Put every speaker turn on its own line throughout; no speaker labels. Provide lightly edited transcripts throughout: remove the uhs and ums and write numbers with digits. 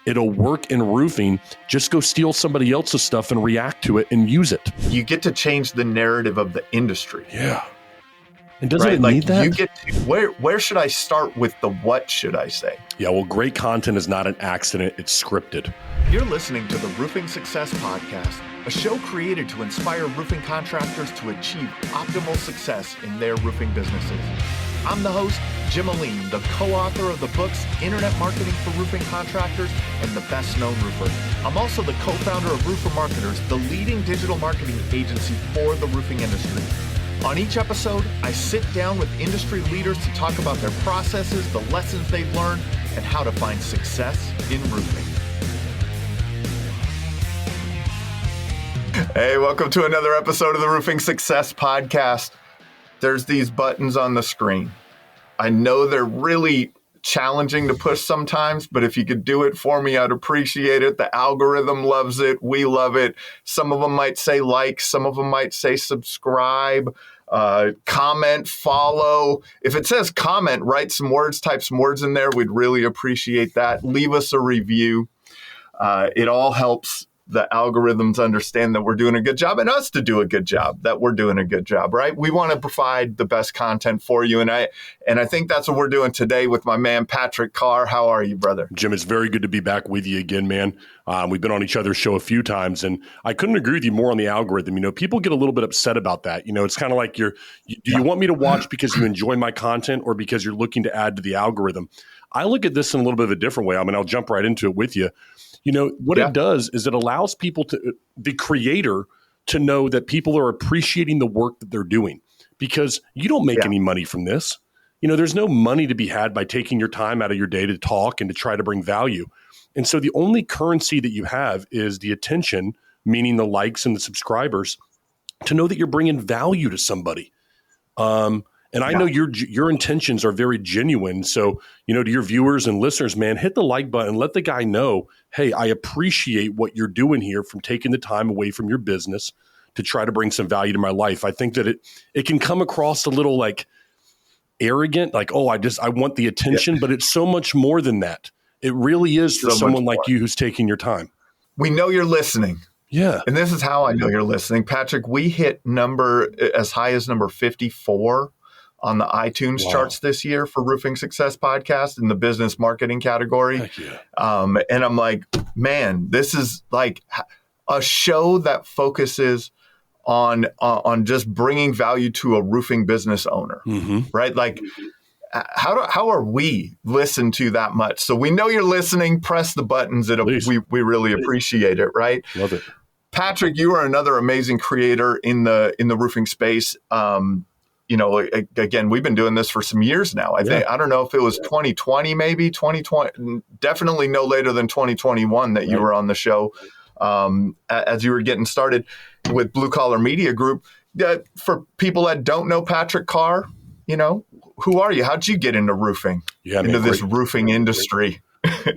It'll work in roofing. Just go steal somebody else's stuff and react to it and use it.
You get to change the narrative of the industry.
Yeah. And doesn't it need that?
You get to, where should I start with the what should I say?
Yeah, well, great content is not an accident. It's scripted.
You're listening to the Roofing Success Podcast, a show created to inspire roofing contractors to achieve optimal success in their roofing businesses. I'm the host, Jim Aline, the co-author of the books Internet Marketing for Roofing Contractors and The Best Known Roofer. I'm also the co-founder of Roofer Marketers, the leading digital marketing agency for the roofing industry. On each episode, I sit down with industry leaders to talk about their processes, the lessons they've learned, and how to find success in roofing. Hey, welcome to another episode of the Roofing Success Podcast. There's these buttons on the screen. I know they're really challenging to push sometimes, but if you could do it for me, I'd appreciate it. The algorithm loves it. We love it. Some of them might say like, some of them might say subscribe, comment, follow. If it says comment, write some words, type some words in there. We'd really appreciate that. Leave us a review. It all helps the algorithms understand that we're doing a good job and us to do a good job, that we're doing a good job, right? We want to provide the best content for you. And I think that's what we're doing today with my man, Patrick Carr. How are you, brother?
Jim, it's very good to be back with you again, man. We've been on each other's show a few times, and I couldn't agree with you more on the algorithm. You know, people get a little bit upset about that. You know, it's kind of like do you want me to watch because you enjoy my content or because you're looking to add to the algorithm? I look at this in a little bit of a different way. I mean, I'll jump right into it with you. You know, what it does is it allows people the creator to know that people are appreciating the work that they're doing, because you don't make any money from this. You know, there's no money to be had by taking your time out of your day to talk and to try to bring value. And so the only currency that you have is the attention, meaning the likes and the subscribers, to know that you're bringing value to somebody. And I know your intentions are very genuine. So, you know, to your viewers and listeners, man, hit the like button. Let the guy know, hey, I appreciate what you're doing here, from taking the time away from your business to try to bring some value to my life. I think that it can come across a little like arrogant, like, oh, I want the attention, but it's so much more than that. It really is for someone like you who's taking your time.
We know you're listening.
Yeah.
And this is how I know you're listening. Patrick, we hit number as high as number 54 on the iTunes charts this year for Roofing Success Podcast in the business marketing category.
Heck yeah.
And I'm like, man, this is like a show that focuses on just bringing value to a roofing business owner, right? Like, how are we listened to that much? So we know you're listening. Press the buttons. We really appreciate it, right?
Love it.
Patrick, you are another amazing creator in the roofing space. You know, again, we've been doing this for some years now. I don't know if it was 2020, maybe 2020, definitely no later than 2021 that you were on the show as you were getting started with Blue Collar Media Group. For people that don't know Patrick Carr, you know, who are you? How'd you get into roofing, this roofing industry?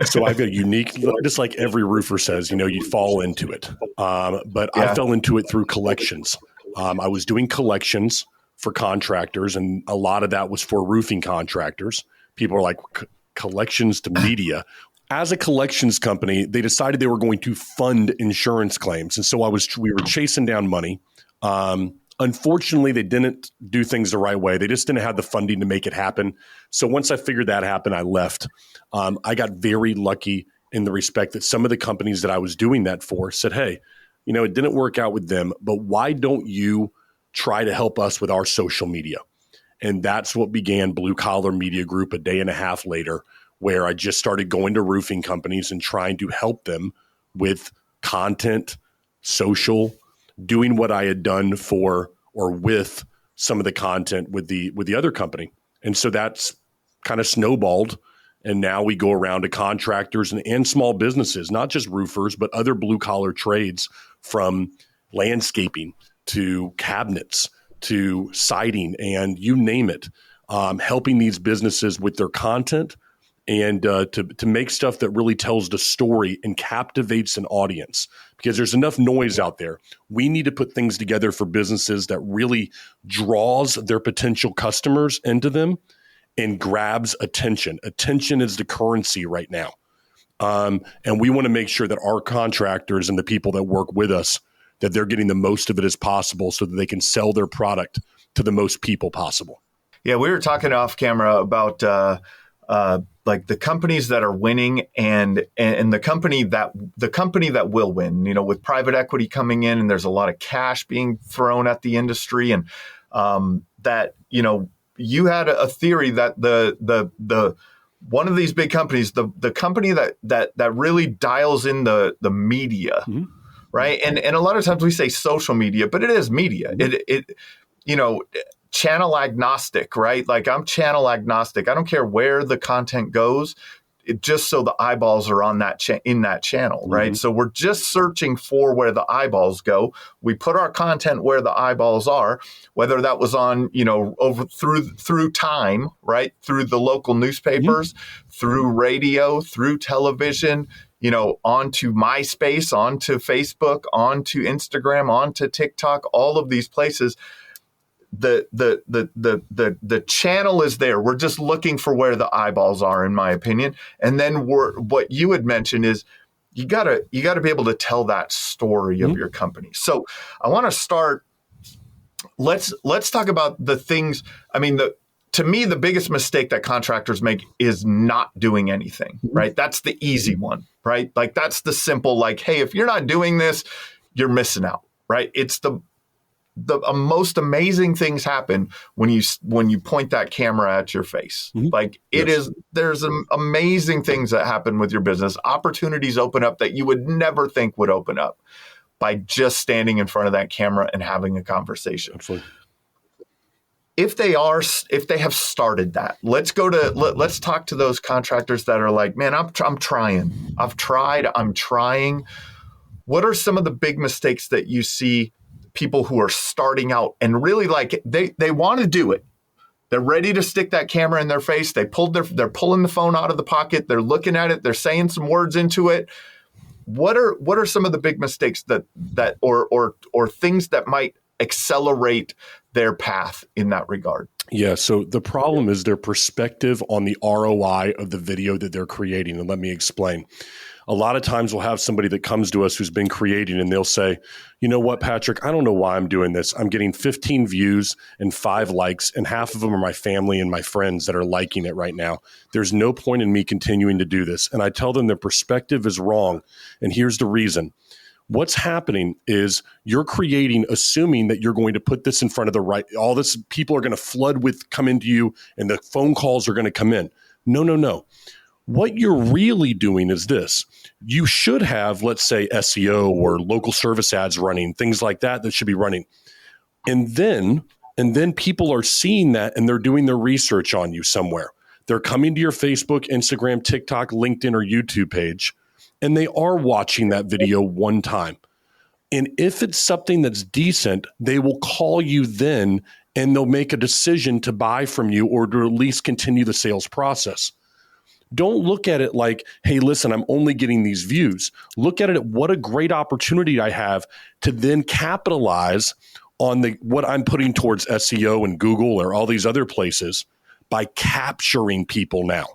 So I've got a unique, just like every roofer says, you know, you fall into it. But I fell into it through collections. I was doing collections for contractors, and a lot of that was for roofing contractors. People are like, collections to media. As a collections company, they decided they were going to fund insurance claims. And so we were chasing down money. Unfortunately, they didn't do things the right way. They just didn't have the funding to make it happen. So once I figured that happened, I left. I got very lucky in the respect that some of the companies that I was doing that for said, hey, you know, it didn't work out with them, but why don't you try to help us with our social media? And that's what began Blue Collar Media Group a day and a half later, where I just started going to roofing companies and trying to help them with content, social, doing what I had done for or with some of the content with the other company. And so that's kind of snowballed. And now we go around to contractors and small businesses, not just roofers, but other blue collar trades, from landscaping to cabinets to siding and you name it, helping these businesses with their content and to make stuff that really tells the story and captivates an audience, because there's enough noise out there. We need to put things together for businesses that really draws their potential customers into them and grabs attention. Attention is the currency right now. And we want to make sure that our contractors and the people that work with us, that they're getting the most of it as possible so that they can sell their product to the most people possible.
Yeah, we were talking off camera about like the companies that are winning and the company that will win, you know, with private equity coming in and there's a lot of cash being thrown at the industry, and that, you know, you had a theory that the one of these big companies, the company that really dials in the media, mm-hmm. right? And a lot of times we say social media, but it is media. Mm-hmm. It you know, channel agnostic, right? Like, I'm channel agnostic. I don't care where the content goes, just so the eyeballs are on that in that channel, right? Mm-hmm. So we're just searching for where the eyeballs go. We put our content where the eyeballs are, whether that was on, you know, over through time, right? Through the local newspapers, mm-hmm. through radio, through television, you know, onto MySpace, onto Facebook, onto Instagram, onto TikTok, all of these places. The channel is there. We're just looking for where the eyeballs are, in my opinion. And then what you had mentioned is you gotta be able to tell that story of mm-hmm. your company. So I want to start. Let's talk about the things. I mean, to me, the biggest mistake that contractors make is not doing anything, mm-hmm. right? That's the easy one, right? Like, that's the simple, like, hey, if you're not doing this, you're missing out, right? It's the most amazing things happen when you point that camera at your face. Mm-hmm. Like, there's amazing things that happen with your business. Opportunities open up that you would never think would open up by just standing in front of that camera and having a conversation.
Absolutely.
If they have started that, let's talk to those contractors that are like, man, I'm trying. I've tried. I'm trying. What are some of the big mistakes that you see people who are starting out and really, like, they want to do it? They're ready to stick that camera in their face. They're pulling the phone out of the pocket. They're looking at it. They're saying some words into it. What are some of the big mistakes that or things that might accelerate their path in that regard?
Yeah. So the problem is their perspective on the ROI of the video that they're creating. And let me explain. A lot of times we'll have somebody that comes to us who's been creating, and they'll say, you know what, Patrick, I don't know why I'm doing this. I'm getting 15 views and 5 likes, and half of them are my family and my friends that are liking it right now. There's no point in me continuing to do this. And I tell them their perspective is wrong. And here's the reason. What's happening is you're creating, assuming that you're going to put this in front of the right, all this people are going to come into you, and the phone calls are going to come in. No. What you're really doing is this. You should have, let's say, SEO or local service ads running, things like that should be running. And then people are seeing that, and they're doing their research on you somewhere. They're coming to your Facebook, Instagram, TikTok, LinkedIn, or YouTube page, and they are watching that video one time. And if it's something that's decent, they will call you then, and they'll make a decision to buy from you or to at least continue the sales process. Don't look at it like, hey, listen, I'm only getting these views. Look at it, what a great opportunity I have to then capitalize on what I'm putting towards SEO and Google or all these other places by capturing people now.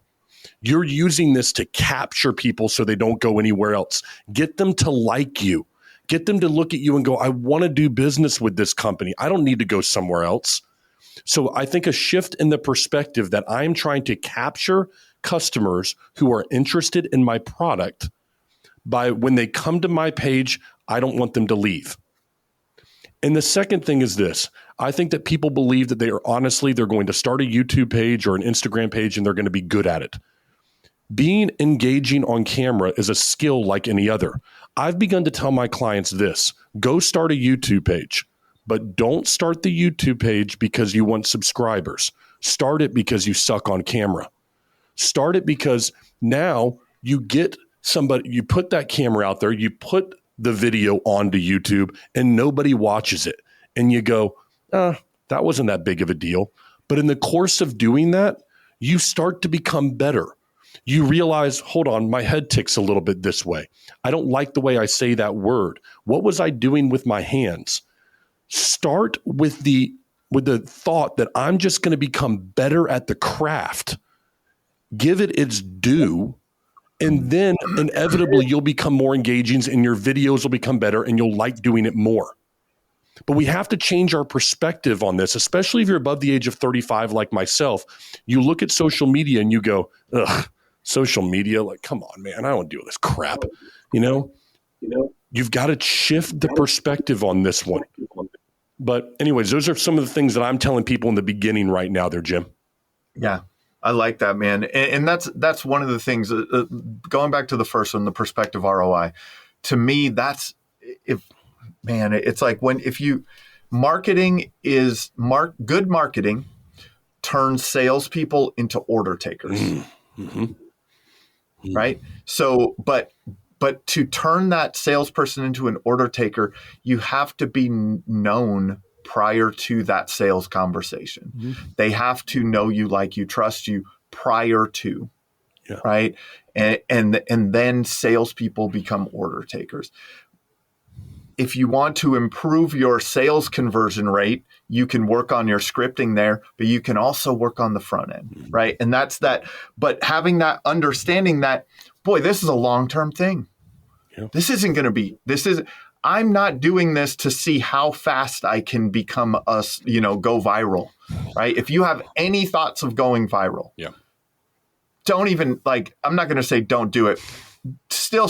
You're using this to capture people so they don't go anywhere else. Get them to like you. Get them to look at you and go, I want to do business with this company. I don't need to go somewhere else. So I think a shift in the perspective that I'm trying to capture customers who are interested in my product by when they come to my page, I don't want them to leave. And the second thing is this. I think that people believe that they're going to start a YouTube page or an Instagram page and they're going to be good at it. Being engaging on camera is a skill like any other. I've begun to tell my clients this: go start a YouTube page, but don't start the YouTube page because you want subscribers. Start it because you suck on camera. Start it because now you get somebody, you put that camera out there, you put the video onto YouTube and nobody watches it. And you go, that wasn't that big of a deal. But in the course of doing that, you start to become better. You realize, hold on, my head ticks a little bit this way. I don't like the way I say that word. What was I doing with my hands? Start with the thought that I'm just going to become better at the craft. Give it its due And then inevitably you'll become more engaging and your videos will become better and you'll like doing it more. But we have to change our perspective on this, especially if you're above the age of 35 like myself. You look at social media and you go, ugh, social media, like, come on, man, I don't do this crap. You've got to shift the perspective on this one. But anyways, those are some of the things that I'm telling people in the beginning right now there, Jim.
Yeah, I like that, man. And that's one of the things, going back to the first one, the perspective ROI, to me, it's like good marketing turns salespeople into order takers, right? So, but to turn that salesperson into an order taker, you have to be known prior to that sales conversation. They have to know you, like you, trust you prior to, right? And then salespeople become order takers. If you want to improve your sales conversion rate, you can work on your scripting there, but you can also work on the front end, right? And that's that. But having that understanding that, boy, this is a long-term thing. Yeah. I'm not doing this to see how fast I can become go viral, right? If you have any thoughts of going viral, don't even I'm not going to say don't do it. Still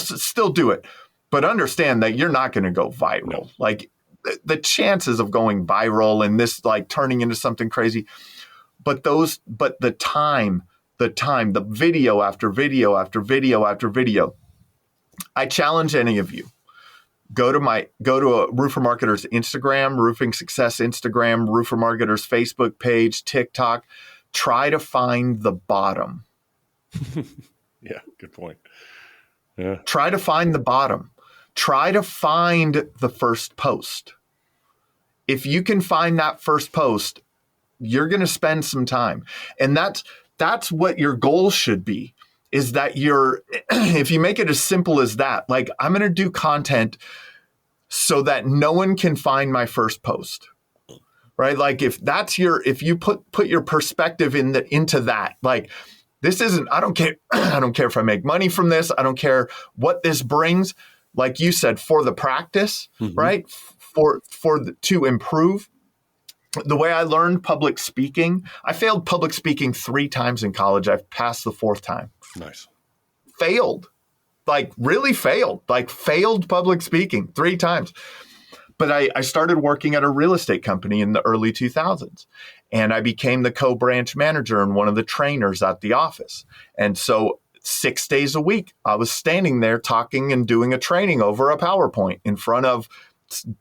do it. But understand that you're not going to go viral. No. Like the chances of going viral and this turning into something crazy, but the time, the video after video after video after video. I challenge any of you. Go to a Roofer Marketer's Instagram, Roofing Success Instagram, Roofer Marketer's Facebook page, TikTok. Try to find the bottom.
Yeah, good point. Yeah.
Try to find the bottom. Try to find the first post. If you can find that first post, you're going to spend some time. And that's what your goal should be, is that if you make it as simple as that, I'm going to do content so that no one can find my first post, right? If you put your perspective into that, this isn't, I don't care if I make money from this. I don't care what this brings. Like you said, for the practice, right? To improve. The way I learned public speaking, I failed public speaking 3 times in college. I've passed the 4th time.
Nice.
Failed. Really failed. Failed public speaking 3 times. But I started working at a real estate company in the early 2000s. And I became the co-branch manager and one of the trainers at the office. And so 6 days a week, I was standing there talking and doing a training over a PowerPoint in front of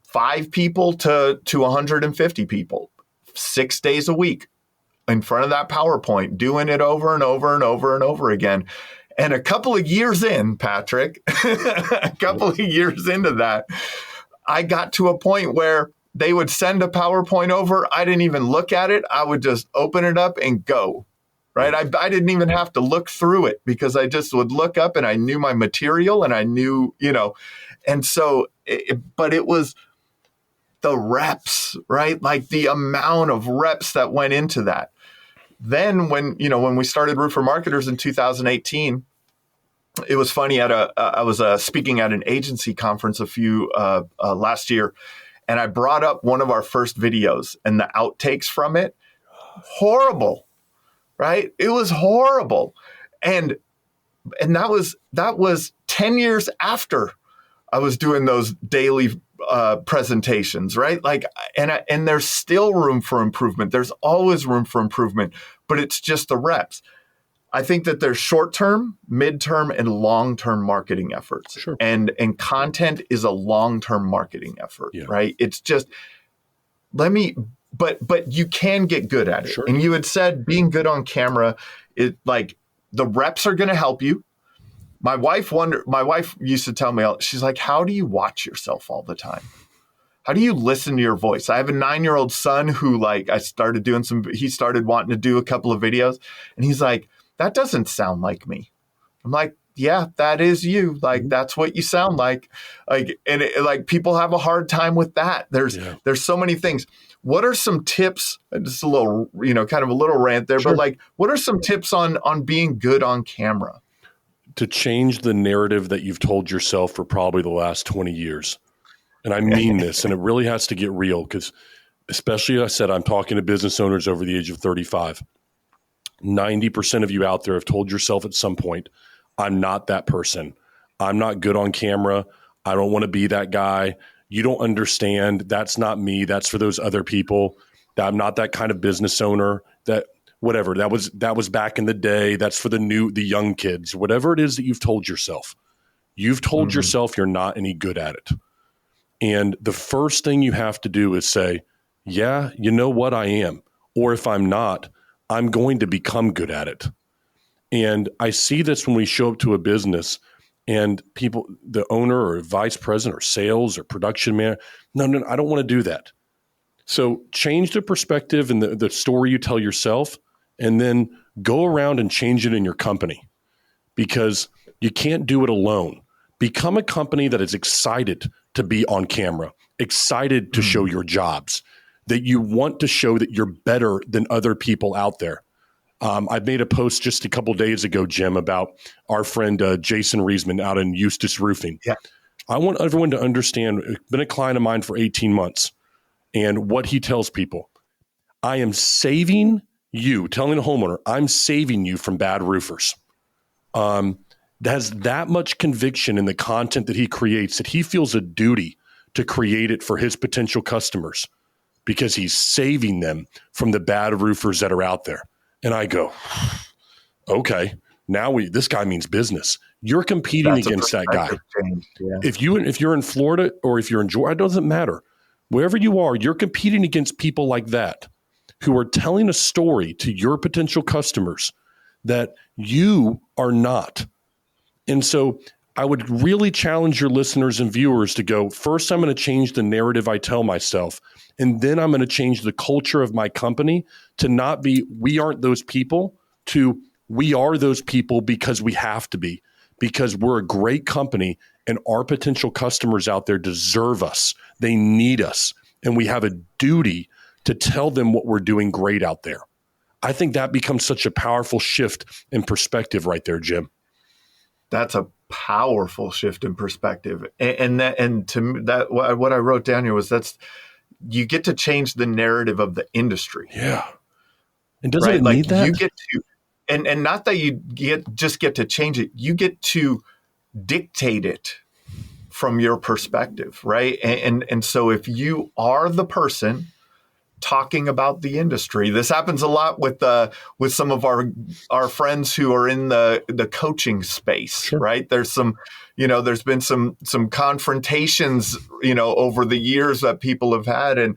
5 people to 150 people, 6 days a week in front of that PowerPoint, doing it over and over and over and over again. And a couple of years in, Patrick, a couple of years into that, I got to a point where they would send a PowerPoint over. I didn't even look at it. I would just open it up and go. Right. I didn't even have to look through it because I just would look up and I knew my material and I knew, and so, but it was the reps, right? The amount of reps that went into that. Then when we started Roofer Marketers in 2018, it was funny I was speaking at an agency conference last year, and I brought up one of our first videos and the outtakes from it. Horrible. Right? It was horrible. And that was 10 years after I was doing those daily presentations, right? And there's still room for improvement. There's always room for improvement, but it's just the reps. I think that there's short-term, mid-term, and long-term marketing efforts.
Sure.
And content is a long-term marketing effort, right? It's just, But you can get good at it. Sure. And you had said being good on camera, the reps are going to help you. My wife used to tell me, she's like, how do you watch yourself all the time? How do you listen to your voice? I have a 9-year-old son who he started wanting to do a couple of videos and he's like, that doesn't sound like me. I'm like, yeah, that is you. That's what you sound like. People have a hard time with that. There's so many things. What are some tips? Just a little, kind of a little rant there, sure. But what are some tips on being good on camera?
to change the narrative that you've told yourself for probably the last 20 years. And I mean this, and it really has to get real because especially, I said, I'm talking to business owners over the age of 35. 90% of you out there have told yourself at some point, I'm not that person. I'm not good on camera. I don't want to be that guy. You don't understand. That's not me. That's for those other people. I'm not that kind of business owner. That whatever. That was back in the day. That's for the young kids. Whatever it is that you've told yourself. You've told yourself you're not any good at it. And the first thing you have to do is say, yeah, you know what, I am. Or if I'm not, I'm going to become good at it. And I see this when we show up to a business and people, the owner or vice president or sales or production man, no, I don't want to do that. So change the perspective and the story you tell yourself, and then go around and change it in your company, because you can't do it alone. Become a company that is excited to be on camera, excited to show your jobs, that you want to show that you're better than other people out there. I made a post just a couple days ago, Jim, about our friend Jason Reisman out in Eustis Roofing. Yeah. I want everyone to understand, been a client of mine for 18 months, and what he tells people. I am saving you, telling a homeowner, I'm saving you from bad roofers. Has that much conviction in the content that he creates that he feels a duty to create it for his potential customers, because he's saving them from the bad roofers that are out there. And I go, okay, now this guy means business. You're competing against that guy. Yeah. If you're in Florida or if you're in Georgia, it doesn't matter. Wherever you are, you're competing against people like that who are telling a story to your potential customers that you are not. And so I would really challenge your listeners and viewers to go, first, I'm going to change the narrative I tell myself. And then I'm going to change the culture of my company to not be, we aren't those people, to we are those people because we have to be, because we're a great company and our potential customers out there deserve us. They need us. And we have a duty to tell them what we're doing great out there. I think that becomes such a powerful shift in perspective right there, Jim.
That's a powerful shift in perspective. And to me, that what I wrote down here was you get to change the narrative of the industry.
Yeah. And doesn't it need that?
You get to, and not that you just get to change it, you get to dictate it from your perspective, right? And so if you are the person talking about the industry, this happens a lot with some of our friends who are in the coaching space, sure. Right? There's been some confrontations, over the years that people have had,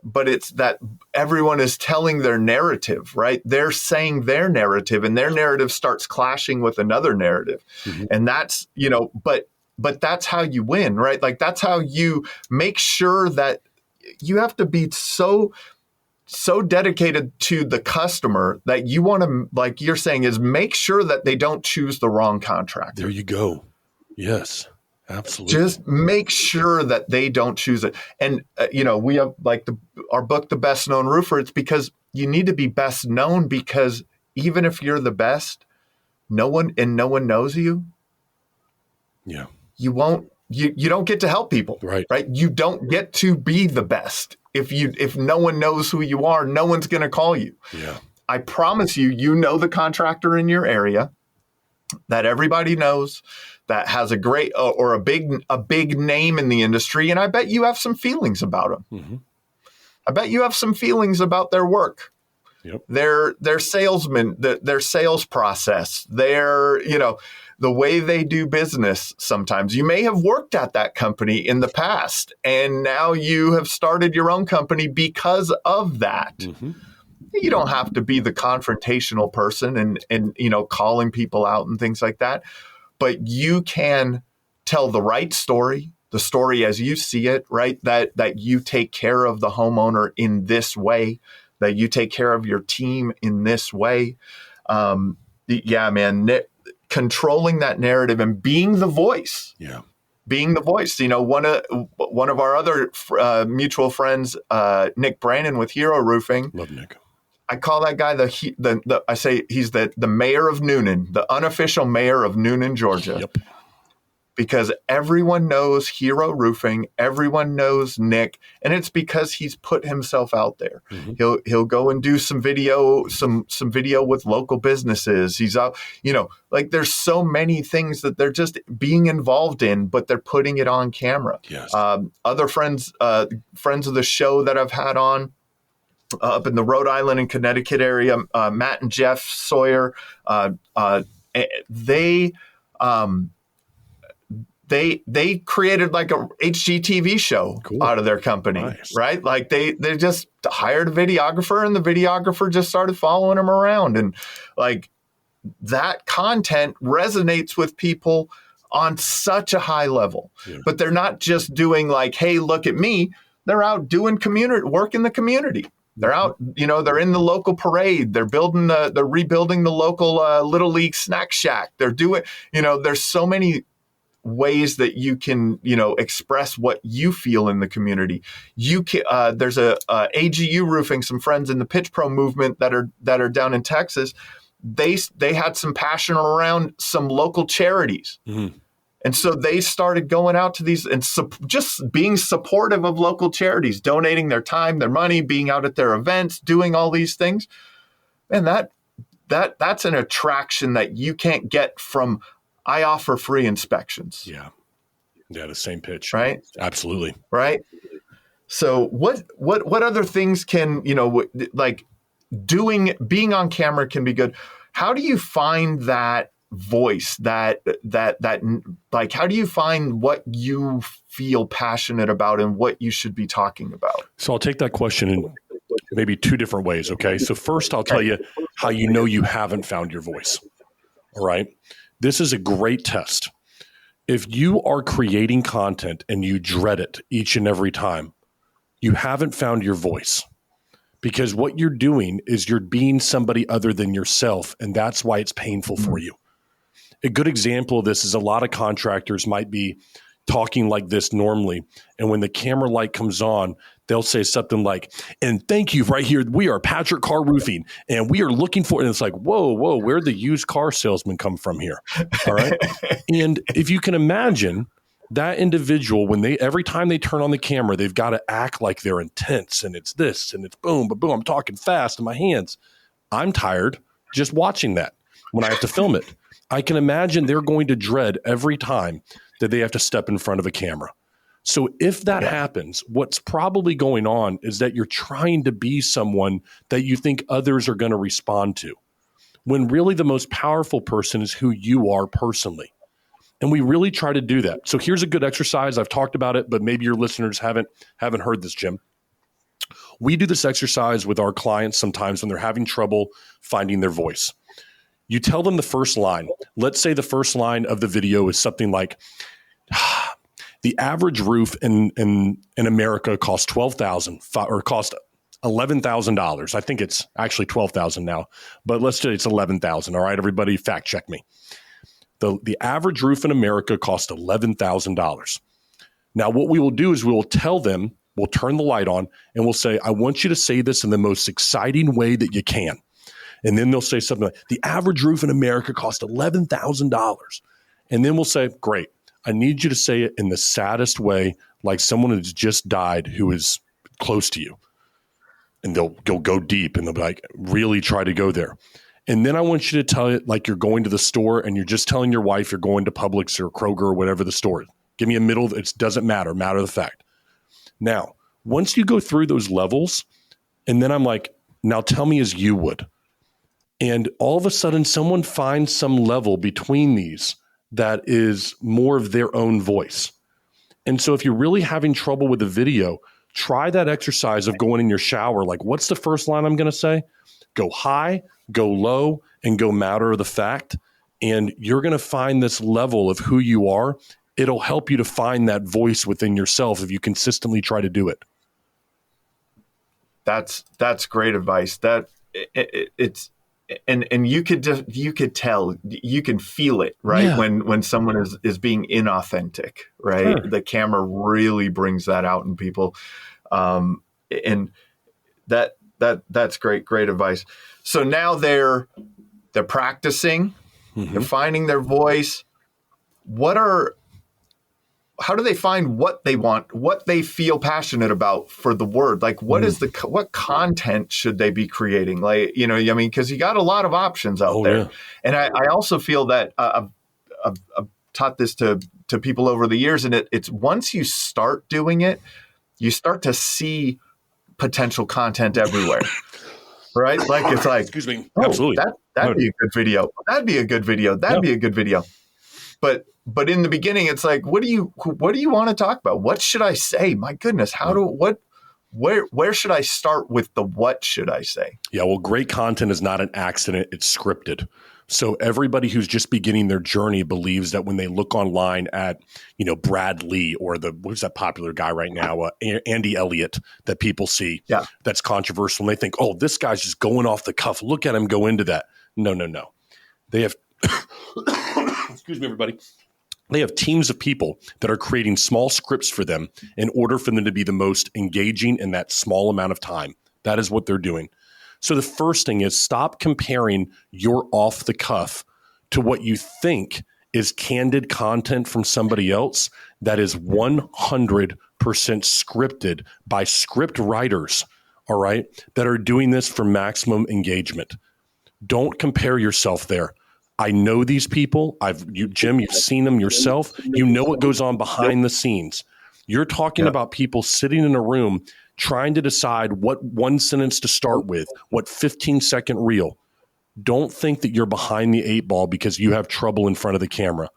but it's that everyone is telling their narrative, right? They're saying their narrative, and their narrative starts clashing with another narrative. Mm-hmm. And that's, but that's how you win, right? Like that's how you make sure that you have to be so dedicated to the customer that you want to, like you're saying, is make sure that they don't choose the wrong contractor.
There you go. Yes, absolutely.
Just make sure that they don't choose it. And, we have our book, The Best Known Roofer. It's because you need to be best known, because even if you're the best, no one knows you.
Yeah.
You don't get to help people, right? You don't get to be the best. If no one knows who you are, no one's going to call you.
Yeah.
I promise you know the contractor in your area that everybody knows, that has a great or a big name in the industry, and I bet you have some feelings about them. Mm-hmm. I bet you have some feelings about their work. Yep. Their salesmen, their sales process, the way they do business. Sometimes you may have worked at that company in the past, and now you have started your own company because of that. Mm-hmm. You don't have to be the confrontational person and calling people out and things like that, but you can tell the right story, the story as you see it, right? That you take care of the homeowner in this way, that you take care of your team in this way. Controlling that narrative and being the voice.
Yeah.
Being the voice. One of our other mutual friends, Nick Brandon with Hero Roofing.
Love Nick.
I call that guy I say he's the mayor of Noonan, the unofficial mayor of Noonan, Georgia.
Yep.
Because everyone knows Hero Roofing, everyone knows Nick, and it's because he's put himself out there. Mm-hmm. He'll go and do some video with local businesses. He's out, like there's so many things that they're just being involved in, but they're putting it on camera.
Yes.
Other friends of the show that I've had on up in the Rhode Island and Connecticut area, Matt and Jeff Sawyer, they created like a HGTV show out of their company, nice. Right? Like they just hired a videographer, and the videographer just started following him around, and like that content resonates with people on such a high level. Yeah. But they're not just doing like, hey, look at me. They're out doing work in the community. They're out, they're in the local parade. They're rebuilding the local Little League snack shack. They're doing, there's so many ways that you can, express what you feel in the community. You can, there's a AGU Roofing, some friends in the Pitch Pro movement that are down in Texas. They had some passion around some local charities. Mm-hmm. And so they started going out to these and just being supportive of local charities, donating their time, their money, being out at their events, doing all these things. And that's an attraction that you can't get from I offer free inspections.
Yeah. Yeah. The same pitch.
Right.
Absolutely.
Right. So what other things can, like being on camera can be good. How do you find that voice that like, how do you find what you feel passionate about and what you should be talking about?
So I'll take that question in maybe two different ways. Okay. So first I'll tell you how you haven't found your voice. All right. This is a great test. If you are creating content and you dread it each and every time, you haven't found your voice, because what you're doing is you're being somebody other than yourself. And that's why it's painful for you. A good example of this is a lot of contractors might be talking like this normally. And when the camera light comes on, they'll say something like, and thank you right here. We are Patrick Carr Roofing, and we are looking for, and it's like, whoa, where'd the used car salesman come from here? All right. And if you can imagine that individual, every time they turn on the camera, they've got to act like they're intense, and it's this, and it's boom, but boom, I'm talking fast in my hands. I'm tired just watching that when I have to film it. I can imagine they're going to dread every time that they have to step in front of a camera. So if that happens, what's probably going on is that you're trying to be someone that you think others are going to respond to, when really the most powerful person is who you are personally. And we really try to do that. So here's a good exercise. I've talked about it, but maybe your listeners haven't heard this, Jim. We do this exercise with our clients sometimes when they're having trouble finding their voice. You tell them the first line. Let's say the first line of the video is something like, the average roof in America costs $12,000 or cost $11,000. I think it's actually $12,000 now, but let's say it's $11,000. All right, everybody, fact check me. The average roof in America costs $11,000. Now, what we will do is we will tell them, we'll turn the light on, and we'll say, I want you to say this in the most exciting way that you can. And then they'll say something like, the average roof in America costs $11,000. And then we'll say, great. I need you to say it in the saddest way, like someone who's just died who is close to you. And they'll go deep, and they'll be like, really try to go there. And then I want you to tell it like you're going to the store and you're just telling your wife you're going to Publix or Kroger or whatever the store is. Give me a middle. It doesn't matter of the fact. Now, once you go through those levels, and then I'm like, now tell me as you would. And all of a sudden, someone finds some level between these that is more of their own voice. And so if you're really having trouble with the video, try that exercise of going in your shower. Like, what's the first line I'm going to say? Go high, go low, and go matter of the fact. And you're going to find this level of who you are. It'll help you to find that voice within yourself if you consistently try to do it.
That's great advice. It's and you could tell, you can feel it, right? Yeah. When someone is being inauthentic, right? Sure. The camera really brings that out in people. And That's great advice. So now they're practicing, they're finding their voice. How do they find what they want, what they feel passionate about for the word? Like, what content should they be creating? Like, because you got a lot of options out there. Yeah. And I also feel that I've taught this to people over the years, and it's once you start doing it, you start to see potential content everywhere. Right? Like, it's like,
excuse me. Absolutely.
That'd be a good video. That'd be a good video. That'd be a good video. But in the beginning, it's like, what do you want to talk about? What should I say? My goodness, where should I start with the what should I say?
Yeah, well, great content is not an accident. It's scripted. So everybody who's just beginning their journey believes that when they look online at, Brad Lee or who's that popular guy right now, Andy Elliott, that people see that's controversial. And they think, oh, this guy's just going off the cuff. Look at him go into that. No. They have, excuse me, everybody. They have teams of people that are creating small scripts for them in order for them to be the most engaging in that small amount of time. That is what they're doing. So the first thing is stop comparing your off the cuff to what you think is candid content from somebody else that is 100% scripted by script writers, all right, that are doing this for maximum engagement. Don't compare yourself there. I know these people. Jim, you've seen them yourself. You know what goes on behind the scenes. You're talking about people sitting in a room trying to decide what one sentence to start with, what 15-second reel. Don't think that you're behind the 8 ball because you have trouble in front of the camera.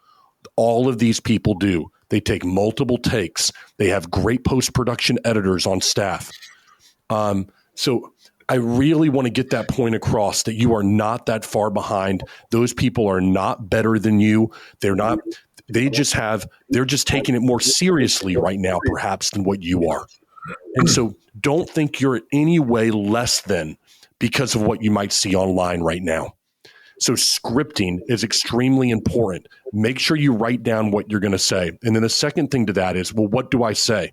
All of these people do. They take multiple takes. They have great post-production editors on staff. So I really want to get that point across that you are not that far behind. Those people are not better than you. They're just taking it more seriously right now, perhaps, than what you are. And so don't think you're in any way less than because of what you might see online right now. So scripting is extremely important. Make sure you write down what you're going to say. And then the second thing to that is, well, what do I say?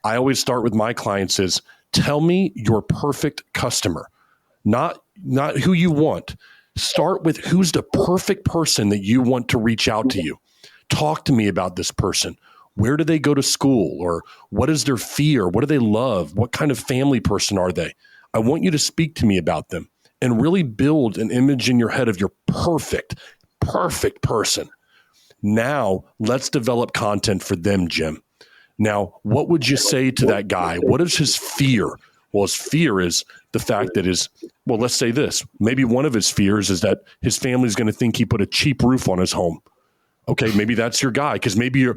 I always start with my clients is, tell me your perfect customer, not who you want. Start with who's the perfect person that you want to reach out to you. Talk to me about this person. Where do they go to school? Or what is their fear? What do they love? What kind of family person are they? I want you to speak to me about them and really build an image in your head of your perfect person. Now let's develop content for them, Jim. Now, what would you say to that guy? What is his fear? Well, his fear is the fact that let's say this. Maybe one of his fears is that his family is going to think he put a cheap roof on his home. Okay, maybe that's your guy, because maybe your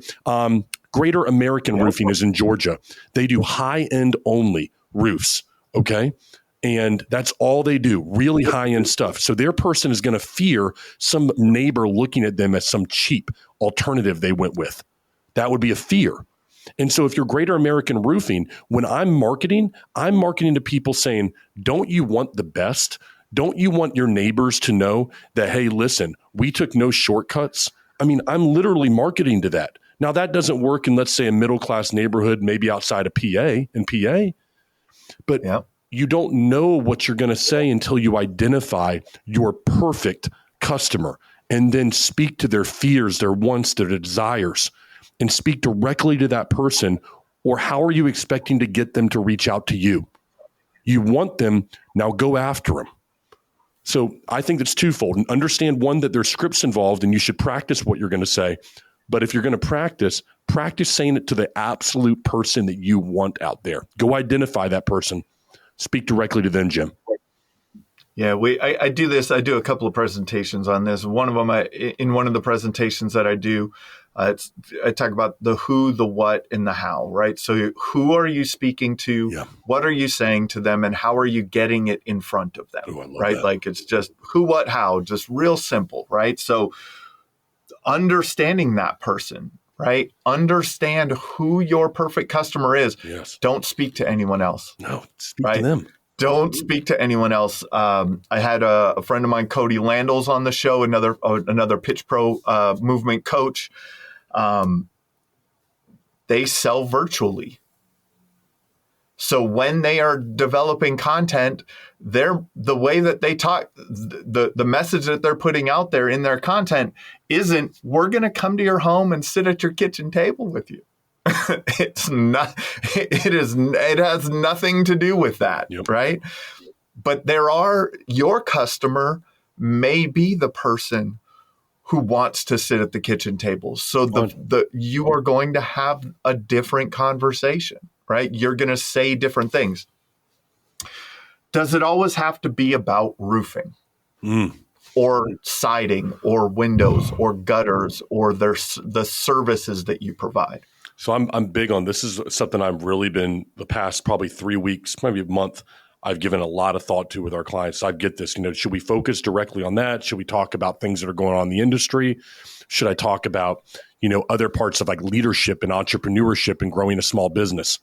Greater American Roofing is in Georgia. They do high-end only roofs, okay? And that's all they do, really high-end stuff. So their person is going to fear some neighbor looking at them as some cheap alternative they went with. That would be a fear. And so if you're Greater American Roofing, when I'm marketing to people saying, don't you want the best? Don't you want your neighbors to know that, hey, listen, we took no shortcuts? I mean, I'm literally marketing to that. Now, that doesn't work in, let's say, a middle-class neighborhood, maybe outside of PA. But you don't know what you're going to say until you identify your perfect customer and then speak to their fears, their wants, their desires, and speak directly to that person. Or how are you expecting to get them to reach out to you? You want them, now go after them. So I think that's twofold. And understand, one, that there's scripts involved and you should practice what you're going to say. But if you're going to practice saying it to the absolute person that you want out there. Go identify that person. Speak directly to them, Jim.
Yeah, I do this. I do a couple of presentations on this. One of them, in one of the presentations that I do, I talk about the who, the what, and the how, right? So who are you speaking to? Yeah. What are you saying to them? And how are you getting it in front of them, right? That. Like, it's just who, what, how, just real simple, right? So understanding that person, right? Understand who your perfect customer is. Yes. Don't speak to anyone else.
No, speak to them.
Don't speak to anyone else. I had a friend of mine, Cody Landels, on the show, another Pitch Pro movement coach. They sell virtually. So when they are developing content, the way that they talk, the message that they're putting out there in their content isn't, we're going to come to your home and sit at your kitchen table with you. It's not, it has nothing to do with that, right? But your customer may be the person who wants to sit at the kitchen table. So you are going to have a different conversation, right? You're going to say different things. Does it always have to be about roofing or siding or windows or gutters or the services that you provide?
So I'm big on this. Is something I've really been the past probably 3 weeks, maybe a month, I've given a lot of thought to with our clients. So I get this, should we focus directly on that? Should we talk about things that are going on in the industry? Should I talk about, other parts of like leadership and entrepreneurship and growing a small business?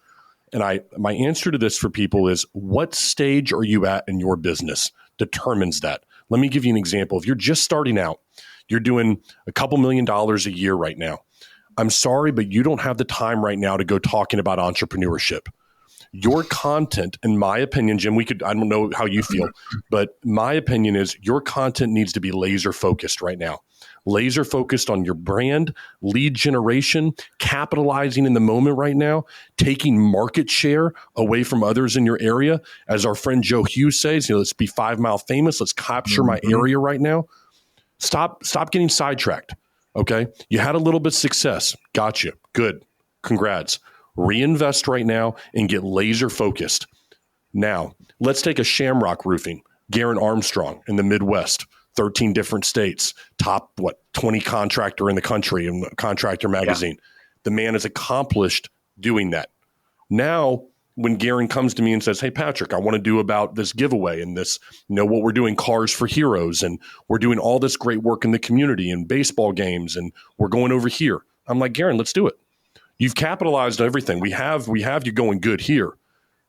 And my answer to this for people is, what stage are you at in your business determines that. Let me give you an example. If you're just starting out, you're doing a couple $1 million a year right now. I'm sorry, but you don't have the time right now to go talking about entrepreneurship. Your content, in my opinion, Jim, I don't know how you feel, but my opinion is your content needs to be laser focused right now. Laser focused on your brand, lead generation, capitalizing in the moment right now, taking market share away from others in your area. As our friend Joe Hughes says, let's be 5 mile famous. Let's capture my area right now. Stop getting sidetracked. Okay. You had a little bit of success. Gotcha. Good. Congrats. Reinvest right now and get laser focused. Now, let's take a Shamrock Roofing, Garen Armstrong in the Midwest, 13 different states, top, 20 contractor in the country in Contractor Magazine. Yeah. The man is accomplished doing that. Now, when Garen comes to me and says, hey, Patrick, I want to do about this giveaway and this, what we're doing, Cars for Heroes, and we're doing all this great work in the community and baseball games, and we're going over here. I'm like, Garen, let's do it. You've capitalized on everything. We have you going good here.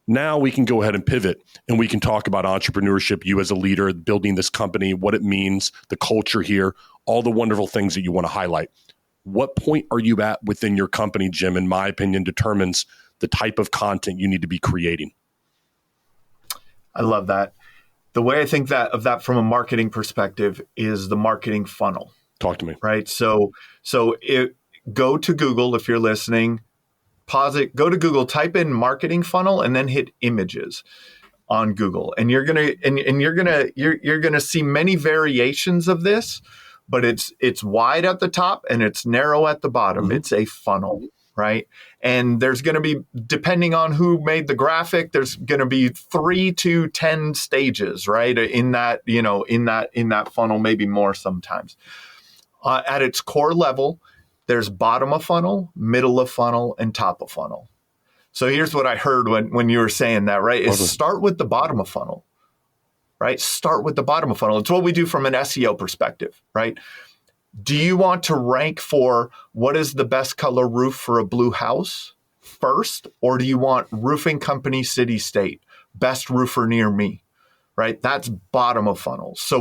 Now we can go ahead and pivot and we can talk about entrepreneurship, you as a leader, building this company, what it means, the culture here, all the wonderful things that you want to highlight. What point are you at within your company, Jim, in my opinion, determines the type of content you need to be creating.
I love that. The way I think of that from a marketing perspective is the marketing funnel.
Talk to me.
Right. So go to Google if you're listening, pause it, go to Google, type in marketing funnel, and then hit images on Google. And you're gonna see many variations of this, but it's wide at the top and it's narrow at the bottom. Mm-hmm. It's a funnel, right? And there's going to be, depending on who made the graphic, there's going to be 3 to 10 stages, right? In that funnel, maybe more sometimes. At its core level, there's bottom of funnel, middle of funnel, and top of funnel. So here's what I heard when you were saying that, right? Is start with the bottom of funnel, right? Start with the bottom of funnel. It's what we do from an SEO perspective, right? Do you want to rank for what is the best color roof for a blue house first? Or do you want roofing company, city, state, best roofer near me, right? That's bottom of funnel. So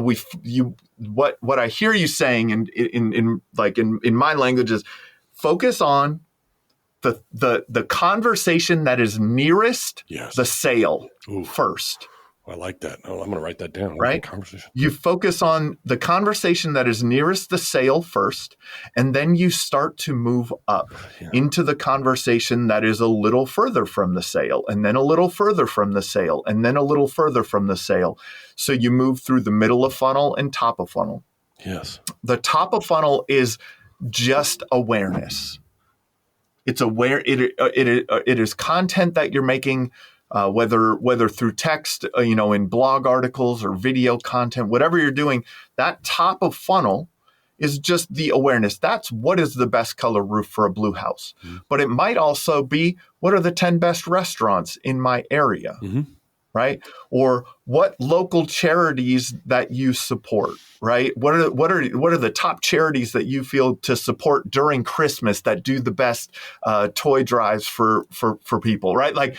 what I hear you saying in my language is focus on the conversation that is nearest the sale first.
I like that. Oh, I'm going to write that down.
Right? Conversation. You focus on the conversation that is nearest the sale first, and then you start to move up into the conversation that is a little further from the sale, and then a little further from the sale, and then a little further from the sale. So you move through the middle of funnel and top of funnel.
Yes.
The top of funnel is just awareness. It's it is content that you're making. Whether through text, in blog articles or video content, whatever you're doing, that top of funnel is just the awareness. That's what is the best color roof for a blue house. Mm-hmm. But it might also be, what are the 10 best restaurants in my area, right? Or what local charities that you support, right? What are the top charities that you feel to support during Christmas that do the best toy drives for people, right?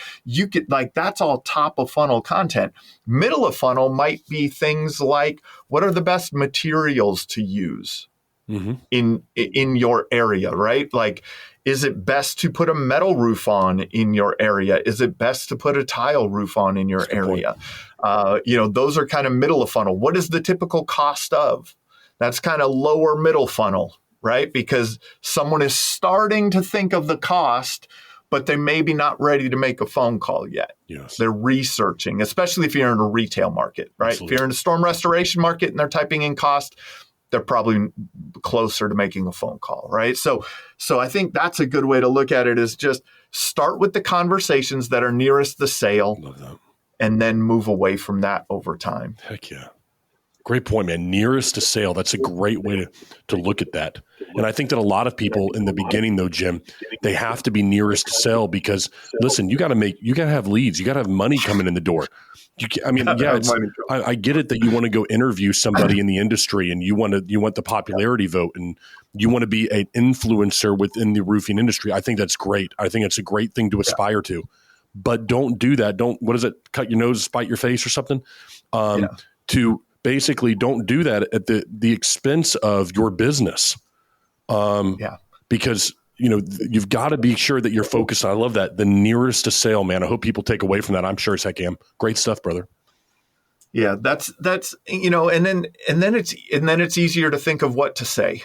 That's all top of funnel content. Middle of funnel might be things like, what are the best materials to use, in your area, right? Like, is it best to put a metal roof on in your area? Is it best to put a tile roof on in your area? Those are kind of middle of funnel. What is the typical cost of? That's kind of lower middle funnel, right? Because someone is starting to think of the cost, but they may be not ready to make a phone call yet.
Yes.
They're researching, especially if you're in a retail market, right?
Absolutely.
If you're in a storm restoration market and they're typing in cost, they're probably closer to making a phone call, right? So I think that's a good way to look at it, is just start with the conversations that are nearest the sale.
Love that.
And then move away from that over time.
Heck yeah. Great point, man. Nearest to sale. That's a great way to look at that. And I think that a lot of people in the beginning, though, Jim, they have to be nearest to sale because, listen, you got to have leads. You got to have money coming in the door. I get it that you want to go interview somebody in the industry and you want the popularity vote and you want to be an influencer within the roofing industry. I think that's great. I think it's a great thing to aspire to. But don't do that. What is it? Cut your nose, spite your face or something? To basically don't do that at the expense of your business. Because, you've got to be sure that you're focused. I love that. The nearest to sale, man. I hope people take away from that. I'm sure as heck am. Great stuff, brother.
Yeah, that's and then it's easier to think of what to say.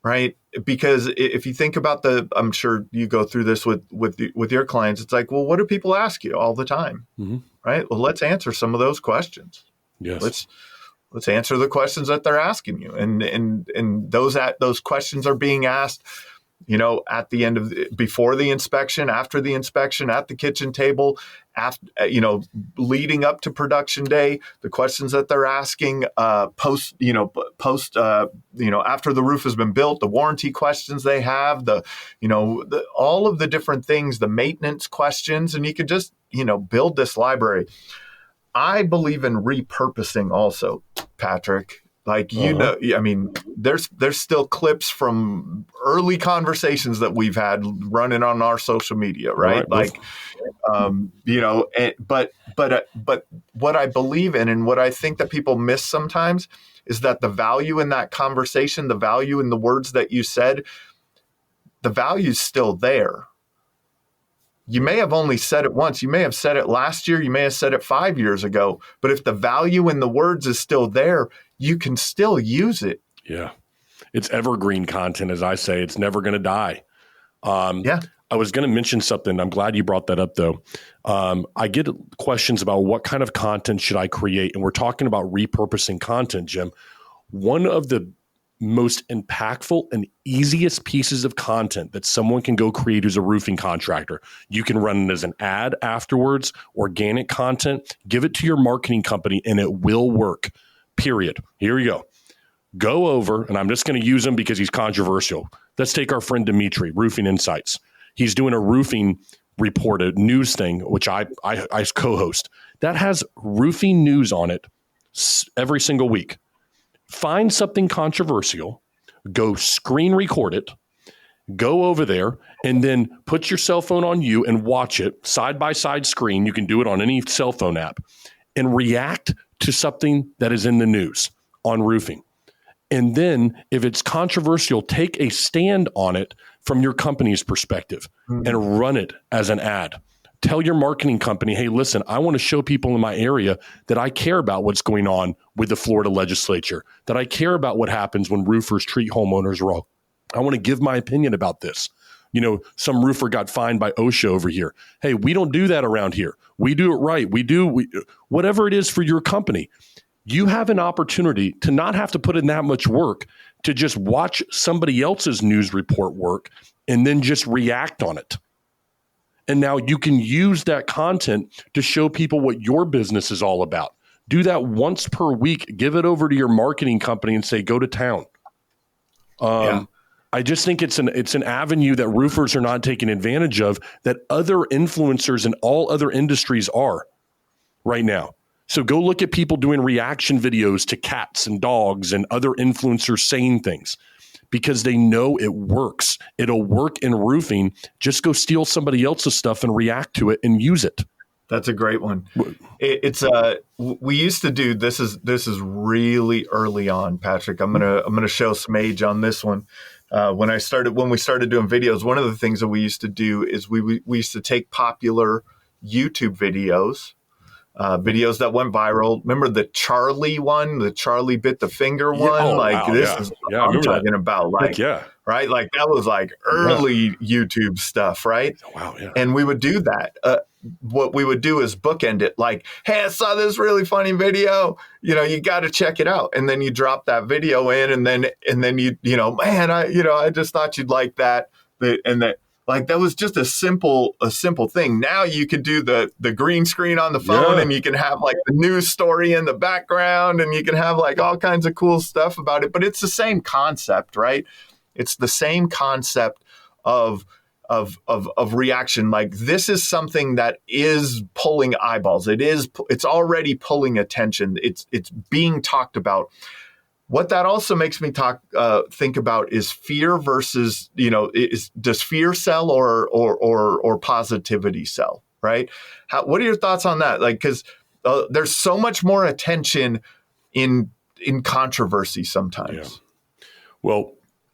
Right. Because if you think about I'm sure you go through this with your clients, it's like, well, what do people ask you all the time? Mm-hmm. Right. Well, let's answer some of those questions.
Yes.
Let's answer the questions that they're asking you. And those questions are being asked, at the end before the inspection, after the inspection, at the kitchen table, after, leading up to production day, the questions that they're asking, post, after the roof has been built, the warranty questions they have, all of the different things, the maintenance questions, and you could just, build this library. I believe in repurposing also, Patrick. Like, there's still clips from early conversations that we've had running on our social media, right? But what I believe in and what I think that people miss sometimes is that the value in that conversation, the value in the words that you said, the value is still there. You may have only said it once. You may have said it last year. You may have said it 5 years ago. But if the value in the words is still there, you can still use it.
Yeah. It's evergreen content, as I say. It's never going to die. I was going to mention something. I'm glad you brought that up, though. I get questions about what kind of content should I create? And we're talking about repurposing content, Jim. One of the most impactful and easiest pieces of content that someone can go create who's a roofing contractor. You can run it as an ad afterwards, organic content, give it to your marketing company, and it will work, period. Here we go. Go over, and I'm just going to use him because he's controversial. Let's take our friend Dimitri, Roofing Insights. He's doing a roofing report, a news thing, which I co-host, that has roofing news on it every single week. Find something controversial, go screen record it, go over there, and then put your cell phone on you and watch it side-by-side screen. You can do it on any cell phone app and react to something that is in the news on roofing. And then if it's controversial, take a stand on it from your company's perspective and run it as an ad. Tell your marketing company, hey, listen, I want to show people in my area that I care about what's going on with the Florida legislature, that I care about what happens when roofers treat homeowners wrong. I want to give my opinion about this. Some roofer got fined by OSHA over here. Hey, we don't do that around here. We do it right. Whatever it is for your company. You have an opportunity to not have to put in that much work, to just watch somebody else's news report work and then just react on it. And now you can use that content to show people what your business is all about. Do that once per week. Give it over to your marketing company and say, go to town. I just think it's an avenue that roofers are not taking advantage of, that other influencers in all other industries are right now. So go look at people doing reaction videos to cats and dogs and other influencers saying things, because they know it works. It'll work in roofing. Just go steal somebody else's stuff and react to it and use it.
That's a great one. We used to do this is really early on, Patrick. I'm gonna show some age on this one. When we started doing videos, one of the things that we used to do is we used to take popular YouTube videos that went viral. Remember the Charlie one, the Charlie bit the finger one? This is what I'm talking about. Right? Like that was like early YouTube stuff, right?
Wow, yeah.
And we would do that. What we would do is bookend it like, hey, I saw this really funny video. You got to check it out. And then you drop that video in and then man, I just thought you'd like that. And that, like, that was just a simple thing. Now you can do the green screen on the phone and you can have like the news story in the background and you can have like all kinds of cool stuff about it. But it's the same concept, right? It's the same concept of reaction. Like, this is something that is pulling eyeballs. It's already pulling attention. It's being talked about. What that also makes me think about is fear versus, does fear sell or positivity sell, right? What are your thoughts on that? Like, because there's so much more attention in controversy sometimes.
Yeah. Well,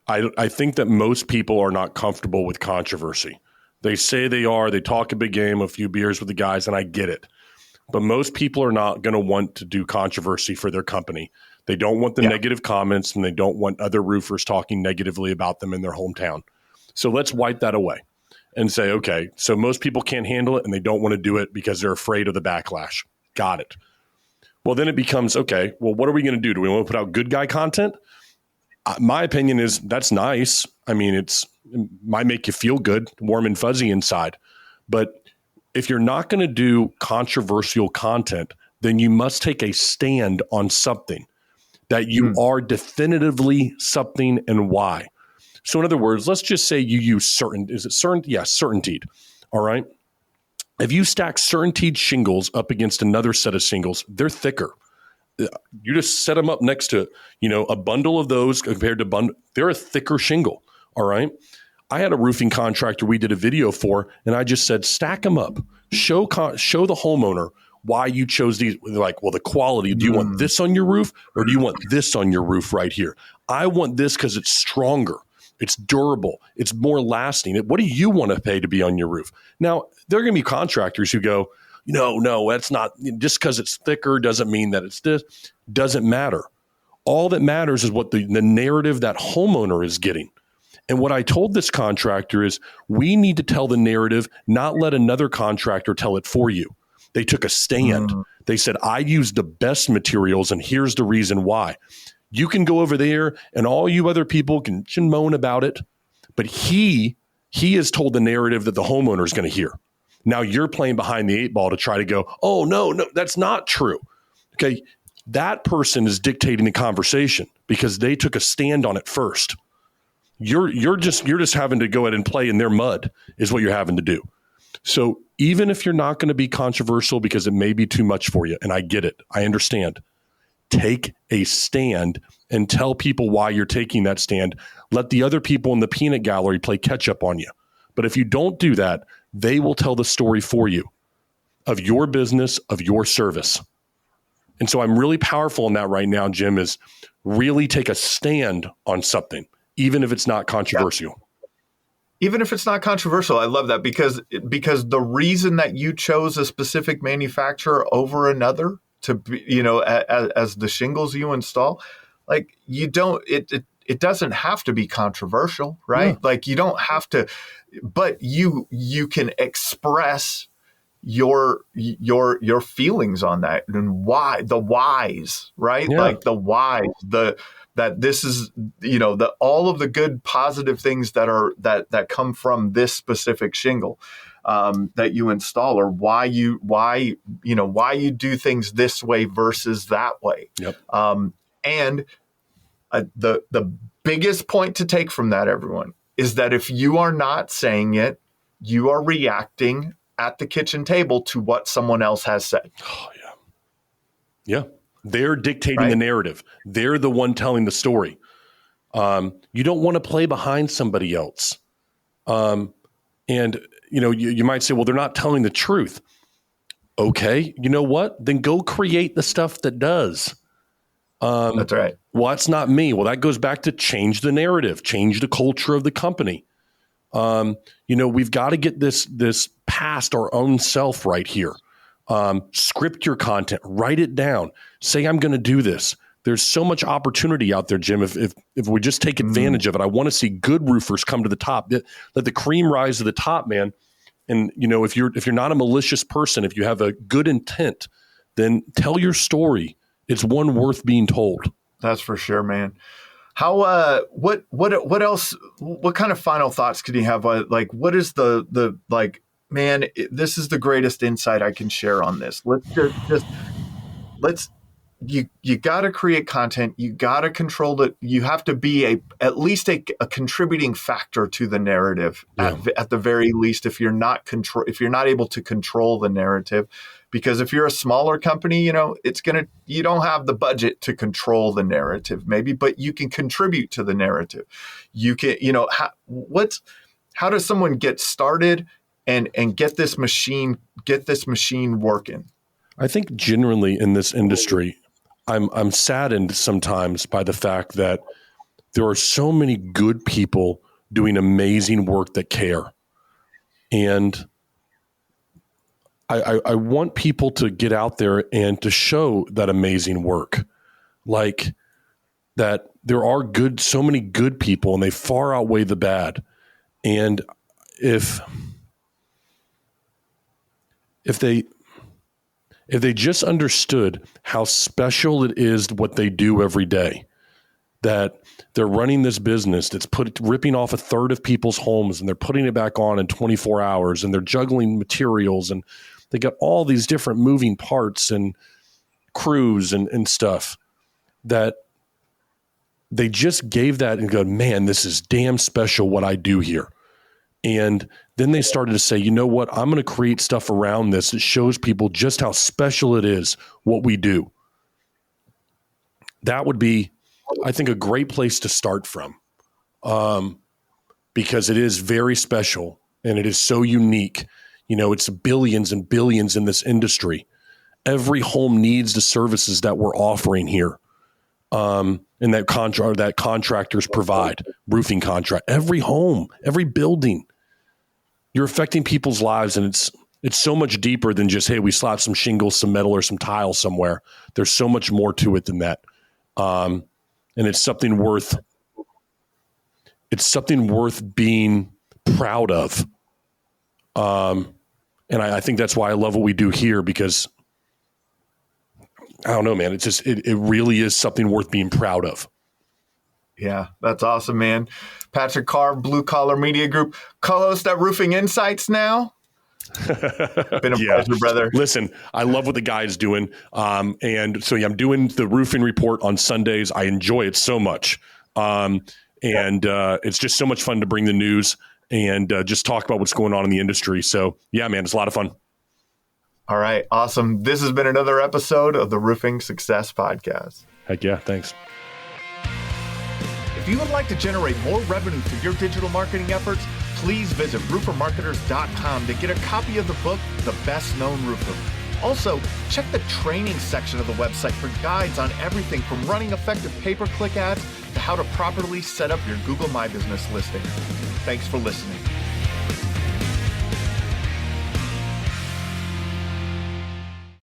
I think that most people are not comfortable with controversy. They say they are. They talk a big game, a few beers with the guys, and I get it. But most people are not going to want to do controversy for their company. They don't want the negative comments, and they don't want other roofers talking negatively about them in their hometown. So let's wipe that away and say, okay, so most people can't handle it, and they don't want to do it because they're afraid of the backlash. Got it. Well, then it becomes, okay, well, what are we going to do? Do we want to put out good guy content? My opinion is that's nice. I mean, it might make you feel good, warm and fuzzy inside. But if you're not going to do controversial content, then you must take a stand on something that you are definitively something and why. So in other words, let's just say you use Certainteed. All right. If you stack Certainteed shingles up against another set of shingles, they're thicker. You just set them up next to, a bundle of those compared to they're a thicker shingle. All right. I had a roofing contractor we did a video for, and I just said, stack them up, show the homeowner why you chose these. They're like, well, the quality, do you want this on your roof or do you want this on your roof right here? I want this because it's stronger. It's durable. It's more lasting. What do you want to pay to be on your roof? Now, there are going to be contractors who go, no, that's not, just because it's thicker doesn't mean that it's this. Doesn't matter. All that matters is what the narrative that homeowner is getting. And what I told this contractor is we need to tell the narrative, not let another contractor tell it for you. They took a stand. They said, I used the best materials and here's the reason why. You can go over there and all you other people can moan about it. But he has told the narrative that the homeowner is going to hear. Now you're playing behind the eight ball to try to go, oh, no, that's not true. Okay. That person is dictating the conversation because they took a stand on it first. You're just having to go ahead and play in their mud is what you're having to do. So even if you're not going to be controversial because it may be too much for you, and I get it, I understand, take a stand and tell people why you're taking that stand. Let the other people in the peanut gallery play catch up on you. But if you don't do that, they will tell the story for you of your business, of your service. And so I'm really powerful in that right now, Jim, is really take a stand on something, even if it's not controversial.
Yeah. Even if it's not controversial, I love that because the reason that you chose a specific manufacturer over another to be, as the shingles you install, like you don't, it doesn't have to be controversial, right? Yeah. Like you don't have to, but you can express your feelings on that and why, the whys, right? Yeah. Like the whys, that this is, all of the good positive things that come from this specific shingle that you install, or why you do things this way versus that way.
Yep.
And the biggest point to take from that, everyone, is that if you are not saying it, you are reacting at the kitchen table to what someone else has said.
Oh, yeah. Yeah. They're dictating the narrative. They're the one telling the story. You don't want to play behind somebody else. And, you might say, well, they're not telling the truth. Okay, you know what? Then go create the stuff that does.
That's right.
Well, that's not me. Well, that goes back to change the narrative, change the culture of the company. We've got to get this past our own self right here. Script your content, write it down, say, I'm going to do this. There's so much opportunity out there, Jim. If we just take advantage of it, I want to see good roofers come to the top. Let the cream rise to the top, man. And if you're not a malicious person, if you have a good intent, then tell your story. It's one worth being told.
That's for sure, man. How what else? What kind of final thoughts could you have? Like, what is the like? Man, this is the greatest insight I can share on this. You got to create content. You got to control it. You have to be at least a contributing factor to the narrative at the very least. If you're not able to control the narrative, because if you're a smaller company, you don't have the budget to control the narrative, maybe, but you can contribute to the narrative. You can, how does someone get started and get this machine working?
I think generally in this industry, I'm saddened sometimes by the fact that there are so many good people doing amazing work that care. And I want people to get out there and to show that amazing work. Like that there are so many good people and they far outweigh the bad. And if they just understood how special it is what they do every day, that they're running this business that's ripping off a third of people's homes and they're putting it back on in 24 hours and they're juggling materials and they got all these different moving parts and crews and stuff, that they just gave that and go, man, this is damn special what I do here. And then they started to say, you know what, I'm going to create stuff around this that shows people just how special it is what we do. That would be, I think, a great place to start from, because it is very special and it is so unique. It's billions and billions in this industry. Every home needs the services that we're offering here, and that contractors provide, roofing contract. Every home, every building. You're affecting people's lives, and it's so much deeper than just, hey, we slapped some shingles, some metal, or some tile somewhere. There's so much more to it than that, and it's something worth being proud of. And I think that's why I love what we do here, because I don't know, man. It's just it really is something worth being proud of.
Yeah, that's awesome, man. Patrick Carr, Blue Collar Media Group, co-host at Roofing Insights now. Been a pleasure, brother.
Listen, I love what the guy's doing. And so I'm doing the roofing report on Sundays. I enjoy it so much. It's just so much fun to bring the news and just talk about what's going on in the industry. So yeah, man, it's a lot of fun.
All right. Awesome. This has been another episode of the Roofing Success Podcast.
Heck yeah. Thanks.
If you would like to generate more revenue through your digital marketing efforts, please visit roofermarketers.com to get a copy of the book, The Best Known Roofer. Also, check the training section of the website for guides on everything from running effective pay-per-click ads to how to properly set up your Google My Business listing. Thanks for listening.